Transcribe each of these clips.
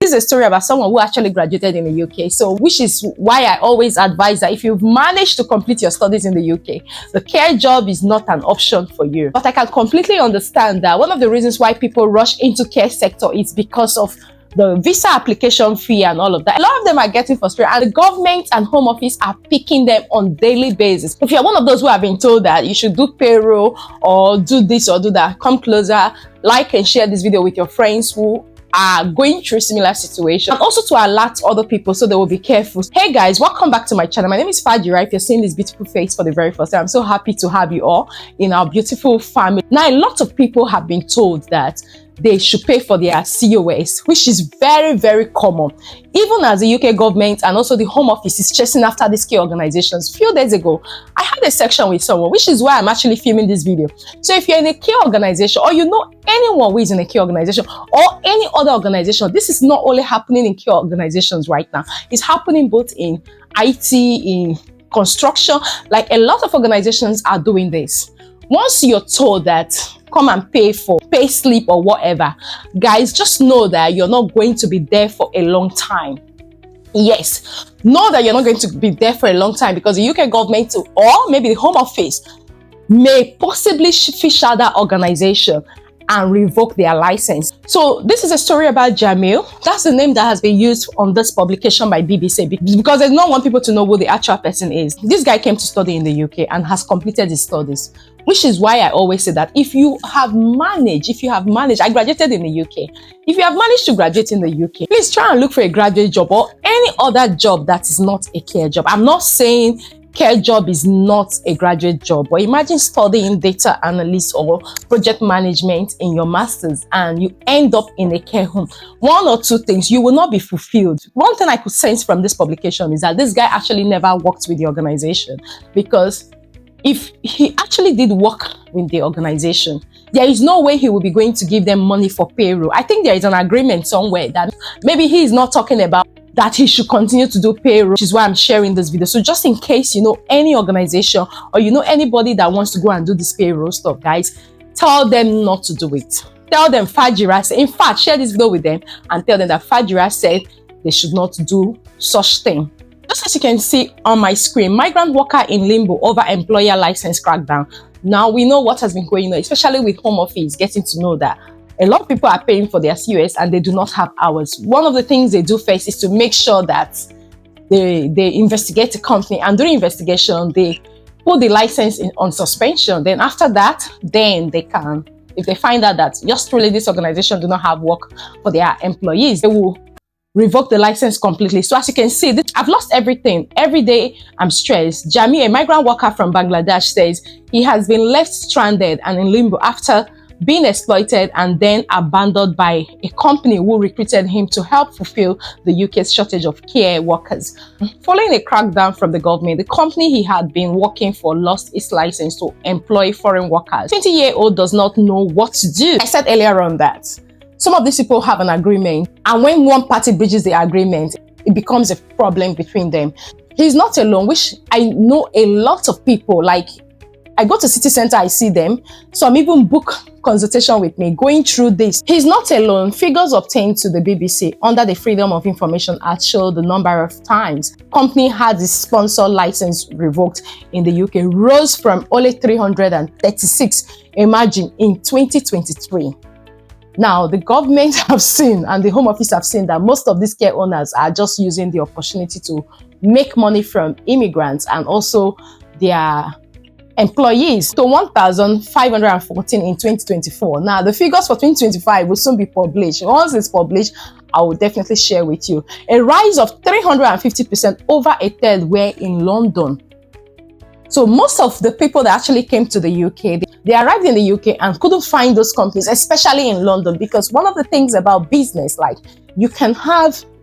This is a story about someone who actually graduated in the UK. So, which is why I always advise that if you've managed to complete your studies in the UK, the care job is not an option for you. But I can completely understand that one of the reasons why people rush into care sector is because of the visa application fee and all of that. A lot of them are getting frustrated, and the government and home office are picking them on daily basis. If you're one of those who have been told that you should do payroll or do this or do that, come closer, like and share this video with your friends who are going through similar situations, and also to alert other people so they will be careful. Hey guys, welcome back to my channel. My name is Fajira. If you're seeing this beautiful face for the very first time, I'm so happy to have you all in our beautiful family. Now, a lot of people have been told that they should pay for their COS, which is very, very common. Even as the UK government and also the Home Office is chasing after these key organizations. A few days ago, I had a section with someone, which is why I'm actually filming this video. So if you're in a key organization, or you know anyone who is in a key organization or any other organization, this is not only happening in key organizations right now. It's happening both in IT, in construction. Like, a lot of organizations are doing this. Once you're told that come and pay for pay slip or whatever, guys, just know that you're not going to be there for a long time. Yes, know that you're not going to be there for a long time, because the UK government or maybe the Home Office may possibly fish out that organization and revoke their license. So this is a story about Jamil. That's the name that has been used on this publication by BBC, because they don't want people to know who the actual person is. This guy came to study in the UK and has completed his studies, which is why I always say that if you have managed, I graduated in the UK. If you have managed to graduate in the UK, please try and look for a graduate job or any other job that is not a care job. I'm not saying care job is not a graduate job, but imagine studying data analyst or project management in your masters and you end up in a care home. One or two things, you will not be fulfilled. One thing I could sense from this publication is that this guy actually never worked with the organization, because if he actually did work with the organization, there is no way he will be going to give them money for payroll. I think there is an agreement somewhere that maybe he is not talking about that he should continue to do payroll, which is why I'm sharing this video. So just in case you know any organization or you know anybody that wants to go and do this payroll stuff, guys, tell them not to do it. Tell them Fajira said, in fact, share this video with them and tell them that Fajira said they should not do such thing. Just as you can see on my screen, migrant worker in limbo over employer license crackdown. Now we know what has been going on, especially with Home Office getting to know that a lot of people are paying for their COS and they do not have hours. One of the things they do first is to make sure that they investigate the company, and during investigation, they put the license on suspension. Then after that, then they can, if they find out that just really this organization do not have work for their employees, they will revoke the license completely. So as you can see, I've lost everything. Every day I'm stressed. Jamil, a migrant worker from Bangladesh, says he has been left stranded and in limbo after being exploited and then abandoned by a company who recruited him to help fulfill the UK's shortage of care workers. Following a crackdown from the government, the company he had been working for lost its license to employ foreign workers. 20-year-old does not know what to do. I said earlier on that some of these people have an agreement, and when one party breaches the agreement, it becomes a problem between them. He's not alone, which I know a lot of people, like I go to city center, I see them. Some even book consultation with me going through this. He's not alone. Figures obtained to the BBC under the Freedom of Information Act show the number of times company had its sponsor license revoked in the UK rose from only 336, imagine, in 2023. Now, the government have seen and the Home Office have seen that most of these care owners are just using the opportunity to make money from immigrants and also their employees. So 1,514 in 2024. Now, the figures for 2025 will soon be published. Once it's published, I will definitely share with you. A rise of 350%, over a third were in London. So most of the people that actually came to the UK, they arrived in the UK and couldn't find those companies, especially in London, because one of the things about business, like you can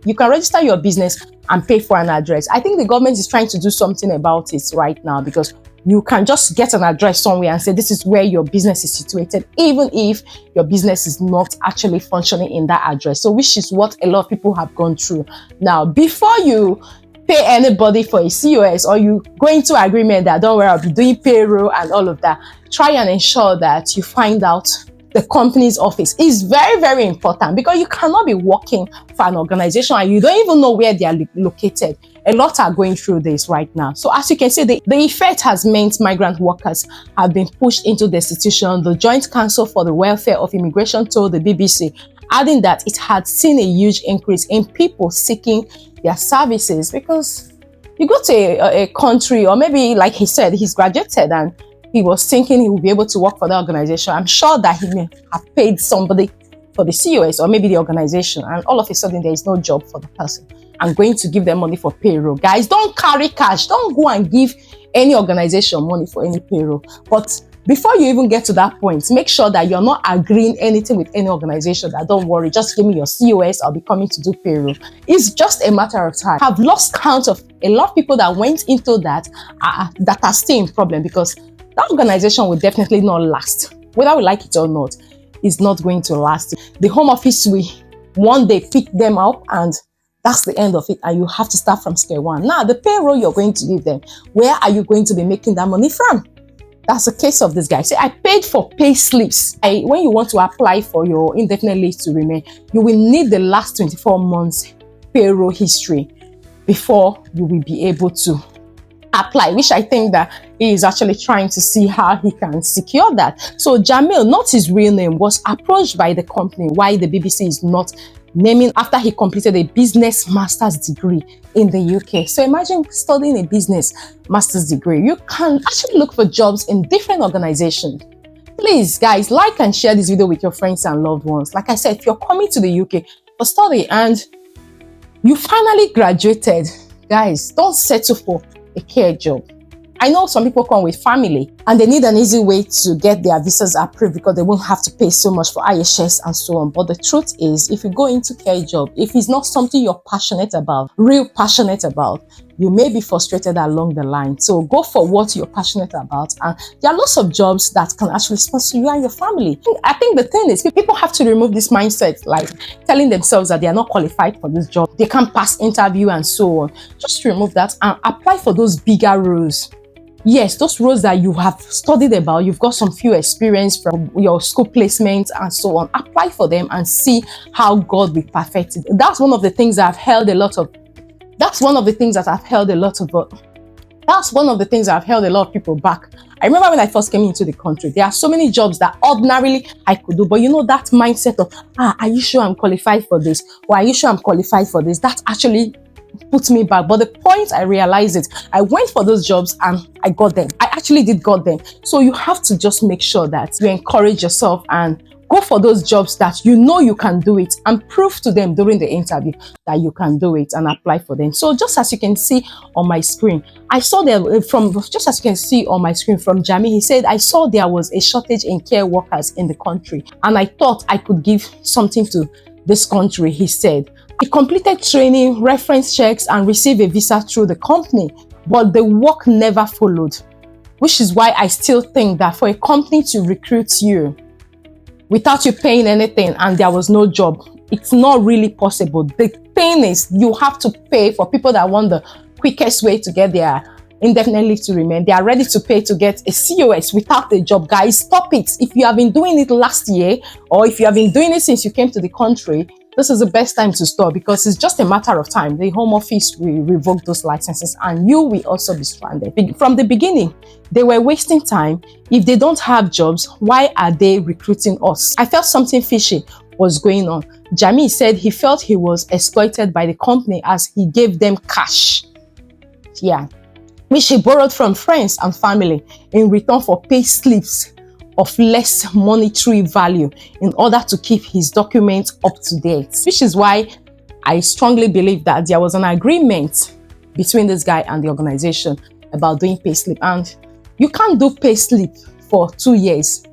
register your business and pay for an address. I think the government is trying to do something about it right now, because you can just get an address somewhere and say this is where your business is situated, even if your business is not actually functioning in that address. So which is what a lot of people have gone through. Now, before you pay anybody for a COS or you go into agreement that don't worry, I'll be doing payroll and all of that, try and ensure that you find out the company's office is very, very important, because you cannot be working for an organization and you don't even know where they are located. A lot are going through this right now. So as you can see, the effect has meant migrant workers have been pushed into destitution. The Joint Council for the Welfare of Immigration told the BBC, adding that it had seen a huge increase in people seeking their services, because you go to a country, or maybe like he said, he's graduated and he was thinking he would be able to work for the organization. I'm sure that he may have paid somebody for the COS or maybe the organization, and all of a sudden there is no job for the person. I'm going to give them money for payroll. Guys, don't carry cash. Don't go and give any organization money for any payroll. But before you even get to that point, make sure that you're not agreeing anything with any organization. That don't worry, just give me your COS, I'll be coming to do payroll. It's just a matter of time. I've lost count of a lot of people that went into that are still in problem, because that organization will definitely not last. Whether we like it or not, it's not going to last. The Home Office will one day pick them up, and that's the end of it, and you have to start from square one. Now, the payroll you're going to give them, where are you going to be making that money from? That's the case of this guy. See, I paid for pay slips. When you want to apply for your indefinite leave to remain, you will need the last 24 months payroll history before you will be able to apply, which I think that he is actually trying to see how he can secure that. So Jamil, not his real name, was approached by the company why the BBC is not naming, after he completed a business master's degree in the UK. So imagine studying a business master's degree. You can actually look for jobs in different organizations. Please, guys, like and share this video with your friends and loved ones. Like I said, if you're coming to the UK for study and you finally graduated, guys, don't settle for a care job. I know some people come with family and they need an easy way to get their visas approved because they won't have to pay so much for IHS and so on. But the truth is, if you go into care job, if it's not something you're passionate about, real passionate about, you may be frustrated along the line. So go for what you're passionate about, and there are lots of jobs that can actually sponsor you and your family. I think the thing is, people have to remove this mindset, like telling themselves that they are not qualified for this job, they can't pass interview and so on. Just remove that and apply for those bigger roles. Yes, those roles that you have studied about, you've got some few experience from your school placement and so on. Apply for them and see how God will perfect it. That's one of the things that I've held a lot of. That's one of the things that I've held a lot of people back. I remember when I first came into the country, there are so many jobs that ordinarily I could do, but you know, that mindset of, are you sure I'm qualified for this? Or are you sure I'm qualified for this? That actually put me back. But the point I realized it, I went for those jobs and I got them. I actually did got them. So you have to just make sure that you encourage yourself and go for those jobs that you know you can do it, and prove to them during the interview that you can do it, and apply for them. So just as you can see on my screen, I saw there from Jami, he said, I saw there was a shortage in care workers in the country and I thought I could give something to this country, he said. He completed training, reference checks, and received a visa through the company, but the work never followed, which is why I still think that for a company to recruit you without you paying anything and there was no job, it's not really possible. The thing is, you have to pay for people that want the quickest way to get their indefinite leave to remain. They are ready to pay to get a COS without a job. Guys, stop it. If you have been doing it last year, or if you have been doing it since you came to the country, this is the best time to stop, because it's just a matter of time. The Home Office will revoke those licenses and you will also be stranded. From the beginning, they were wasting time. If they don't have jobs, why are they recruiting us? I felt something fishy was going on. Jami said he felt he was exploited by the company as he gave them cash. Yeah, which he borrowed from friends and family in return for pay slips of less monetary value in order to keep his documents up to date. Which is why I strongly believe that there was an agreement between this guy and the organization about doing payslip. And you can't do payslip for 2 years,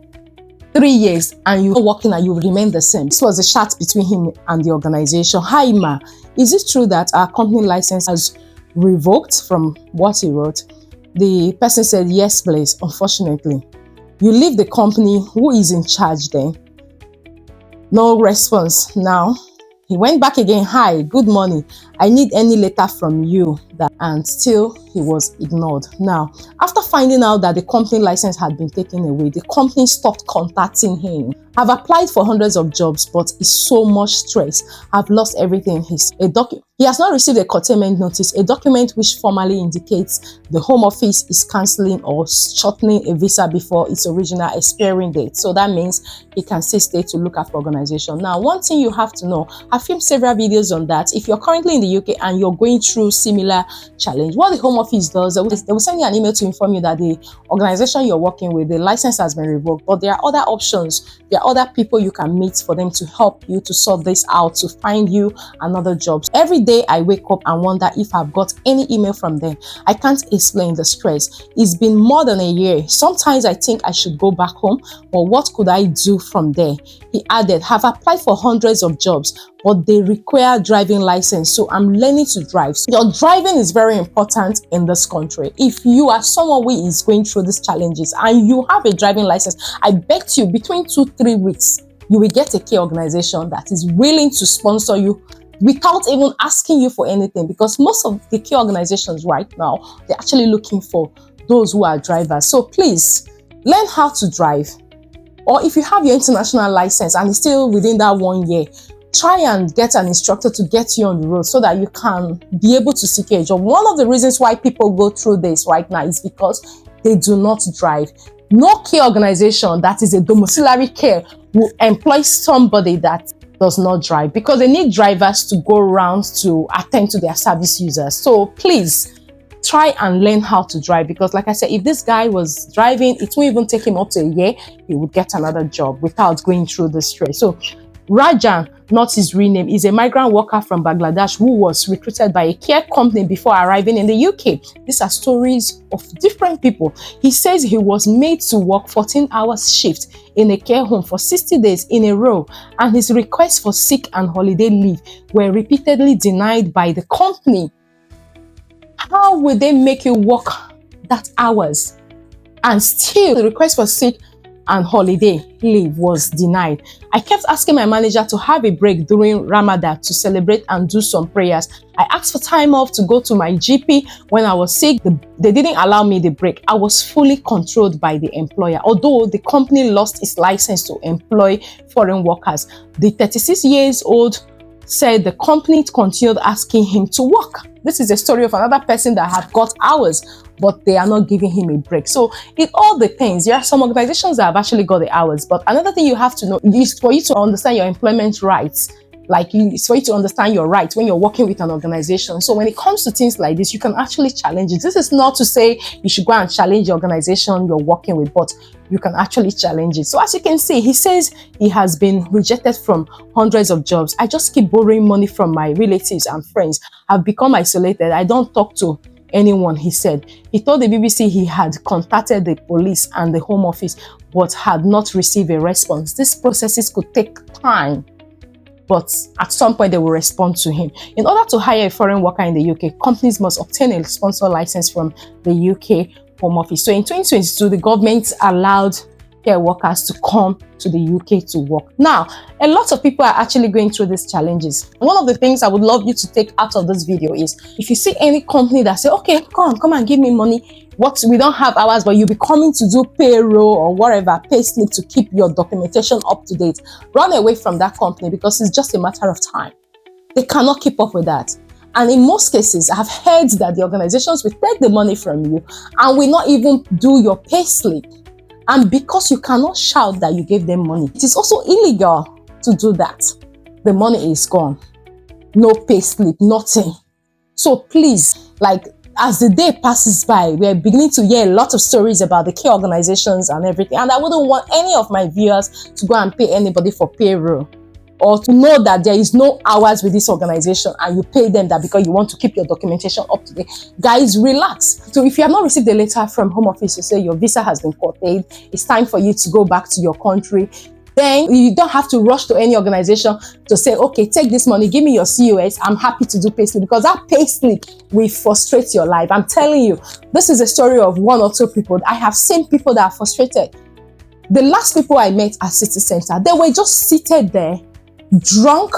3 years, and you're working and you remain the same. This was a chat between him and the organization. Hi Ma, is it true that our company license has revoked? From what he wrote, the person said, yes please, unfortunately. You leave the company, who is in charge then? No response. Now, he went back again. Hi, good morning. I need any letter from you that, and still he was ignored. Now, after finding out that the company license had been taken away, the company stopped contacting him. I've applied for hundreds of jobs, but it's so much stress. I've lost everything. He has not received a curtailment notice, a document which formally indicates the Home Office is cancelling or shortening a visa before its original expiring date. So that means he can still stay to look after organization. Now, one thing you have to know, I've filmed several videos on that. If you're currently in the UK and you're going through similar challenge, what the Home Office does, they will send you an email to inform you that the organization you're working with, the license has been revoked, but there are other options. There are other people you can meet for them to help you to sort this out, to find you another job. Every day I wake up and wonder if I've got any email from them. I can't explain the stress. It's been more than a year. Sometimes I think I should go back home, but what could I do from there? He added, have applied for hundreds of jobs, but they require driving license, so I'm learning to drive. So your driving is very important in this country. If you are someone who is going through these challenges and you have a driving license, I beg you, between 2-3 weeks, you will get a key organization that is willing to sponsor you without even asking you for anything, because most of the key organizations right now, they're actually looking for those who are drivers. So please learn how to drive. Or if you have your international license and it's still within that 1 year, try and get an instructor to get you on the road so that you can be able to secure a job. One of the reasons why people go through this right now is because they do not drive. No care organization that is a domiciliary care will employ somebody that does not drive, because they need drivers to go around to attend to their service users. So please try and learn how to drive, because like I said, if this guy was driving, it won't even take him up to a year. He would get another job without going through the stress. So Rajan, not his real name, is a migrant worker from Bangladesh who was recruited by a care company before arriving in the UK. These are stories of different people. He says he was made to work 14-hour shift in a care home for 60 days in a row, and his requests for sick and holiday leave were repeatedly denied by the company. How will they make you work that hours and still the request for sick and holiday leave was denied? I kept asking my manager to have a break during Ramadan to celebrate and do some prayers. I asked for time off to go to my GP when I was sick. They didn't allow me the break. I was fully controlled by the employer. Although the company lost its license to employ foreign workers, the 36 years old said the company continued asking him to work. This is a story of another person that had got hours, but they are not giving him a break. So it all depends. There are some organizations that have actually got the hours, but another thing you have to know is for you to understand your employment rights. It's for you to understand your rights when you're working with an organization. So when it comes to things like this, you can actually challenge it. This is not to say you should go and challenge the organization you're working with, but you can actually challenge it. So as you can see, he says he has been rejected from hundreds of jobs. I just keep borrowing money from my relatives and friends. I've become isolated. I don't talk to anyone, he said. He told the BBC he had contacted the police and the Home Office, but had not received a response. These processes could take time, but at some point they will respond to him. In order to hire a foreign worker in the UK, companies must obtain a sponsor license from the UK Home Office. So in 2022, the government allowed care workers to come to the UK to work. Now, a lot of people are actually going through these challenges. One of the things I would love you to take out of this video is, if you see any company that say, okay, come and give me money, we don't have hours, but you'll be coming to do payroll or whatever, pay slip to keep your documentation up to date, run away from that company, because it's just a matter of time. They cannot keep up with that. And in most cases, I've heard that the organizations will take the money from you and will not even do your pay slip. And because you cannot shout that you gave them money, it is also illegal to do that. The money is gone. No pay slip, nothing. So please, as the day passes by, we are beginning to hear a lot of stories about the care organizations and everything. And I wouldn't want any of my viewers to go and pay anybody for payroll, or to know that there is no hours with this organization and you pay them that because you want to keep your documentation up to date. Guys, relax. So if you have not received a letter from Home Office to say your visa has been curtailed, it's time for you to go back to your country, then you don't have to rush to any organization to say, okay, take this money, give me your COS, I'm happy to do payslip, because that payslip will frustrate your life. I'm telling you, this is a story of 1 or 2 people. I have seen people that are frustrated. The last people I met at City Center, they were just seated there, drunk.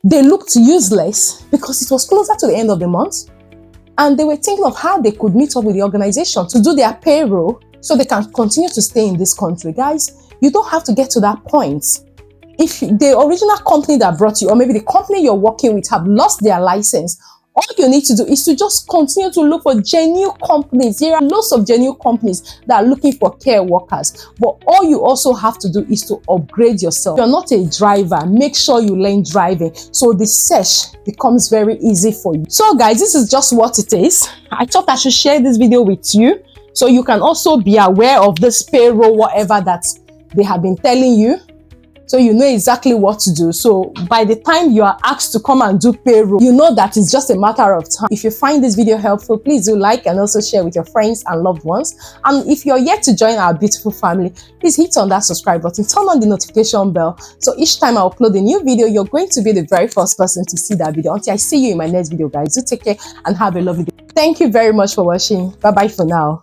They looked useless because it was closer to the end of the month. and they were thinking of how they could meet up with the organization to do their payroll so they can continue to stay in this country. Guys, you don't have to get to that point. If the original company that brought you, or maybe the company you're working with, have lost their license, all you need to do is to just continue to look for genuine companies. There are lots of genuine companies that are looking for care workers, but all you also have to do is to upgrade yourself. If you're not a driver, make sure you learn driving so the search becomes very easy for you. So guys, this is just what it is. I thought I should share this video with you so you can also be aware of this payroll, whatever that they have been telling you, so you know exactly what to do. So by the time you are asked to come and do payroll, you know that it's just a matter of time. If you find this video helpful, please do like and also share with your friends and loved ones. And if you're yet to join our beautiful family, please hit on that subscribe button, turn on the notification bell, so each time I upload a new video, you're going to be the very first person to see that video. Until I see you in my next video, guys, do take care and have a lovely day. Thank you very much for watching. Bye bye for now.